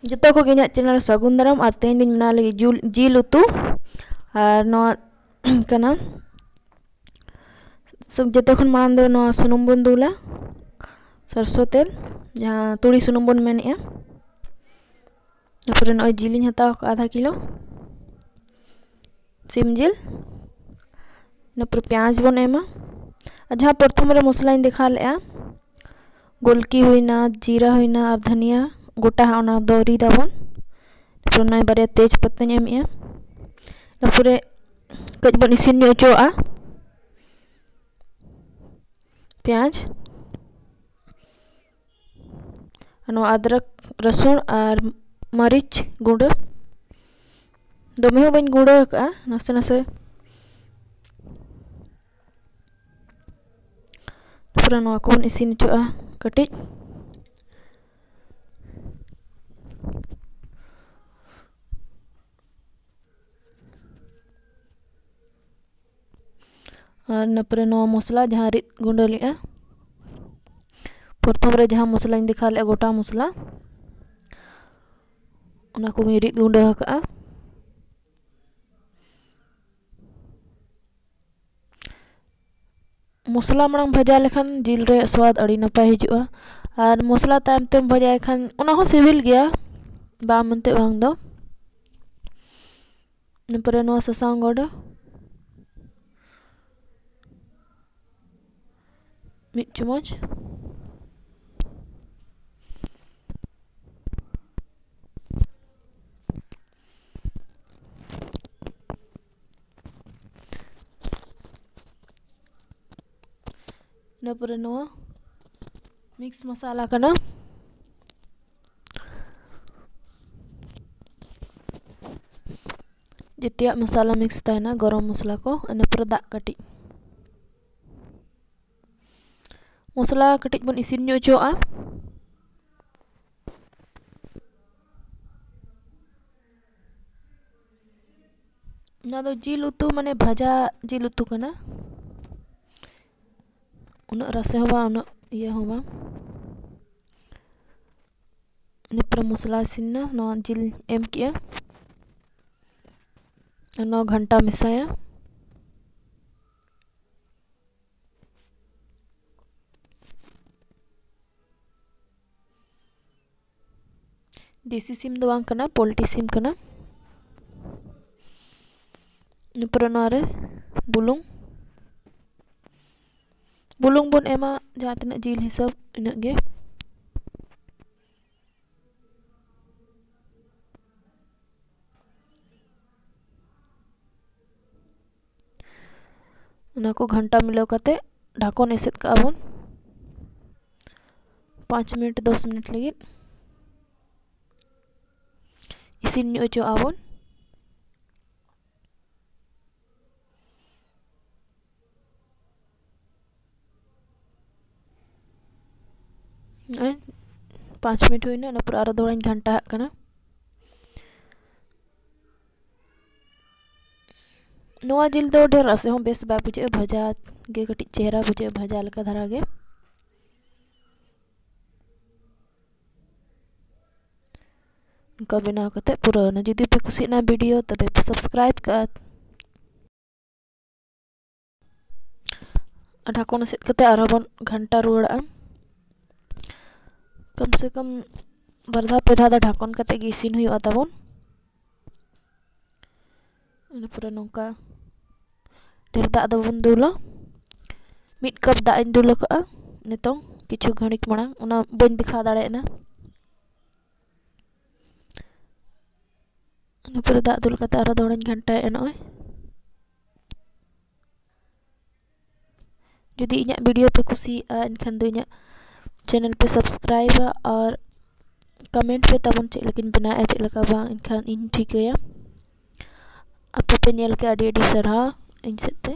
जतो को गे चैनल सगुन दाराम और तेज दिन बना लगी जिल उतु और कना जतो खन मांग दो सुनुम बन दूला सरसों तेल जहाँ तुड़ी सुनुम बन मेने तापर नय जिलिन हताव आधा किलो सिम जिल नपर प्याज बन एमा जहाँ प्रथम रे मसला देखा ले गोलकी हुईना जीरा हुईना और धनिया गोटा ओना दो रिदाबन तापर नय बारे तेज पत्ता एमे तापर कज बन इसिन अचोआ प्याज अदरक रसुन और मरीच गुंड दमे बन गुंड नासे नासे तापर को बन इसिन अचोआ कटिज और नपरे मसला जहाँ रिद गुंड लिया प्रथम रे जहाँ मसला देखा ले गोटा मसला उना को रिद गुंड का मसला मांग भजा लेखान जिल रे स्वाद अड़ी नपाय हिजुआ और मसला तायम तेम भजा खान उना हो सिविल गया बाम मनते बांग दो नपरे ससांग गोडा मिट चमच नपरे मिक्स मसाला कना जितिया मसाला मिक्स तायना गरम मसला को नपरे दा कटी मसला कटिज बन इसिन अचोआ ना दो जिल उतु माने भाजा जिल उतु कना उना रसे होबा उना ये होबा निपर मसला इसिन ना जिल एम किया ना घंटा मिसाया देसी सिम दो बांग कना पोल्ट्री सिम कना निपर नारे बुलुंग बुलुंग बन एमा जहाँ तना जिल हिसाब इना गे उना को घंटा मिलाव कते ढाकन एसेद का बन 5 मिनट 10 मिनट लगी इसिन अचो आबन पाँच मिनट हुई ना पूरा दौड़ा घंटा करना नवा जिल दो ढेर रसे हों बेस बा बुझे भजा गे कटी चेहरा बुझे भजा लका धरा गे उनका बनाव कते पूरा जुदी पे कुसिना वीडियो तबे पे सब्सक्राइब कर ढाकन सेट कते आरबन घंटा रुड़ा कम से कम बरधा पेधा दा ढाकन कते गे इसिन हुई ताबन पूरा नौका ढेर दा बन दुला मिड कप दा इन दुला का नितों किछु घणिक मांग उना बन दिखा दाड़ेना पूरा दा दुल कते आरो दौड़ाñ घंटा एनोय जुदी इᱧᱟᱜ वीडियो पे कुसिया एनखान दो इᱧᱟᱜ चैनल पे सब्सक्राइब और कमेंट पे तबन चेक लेकिन बना चेक लका बांग एनखान इन ठिकया आपे पे नेल के अडी अडी सरहा इन सेते।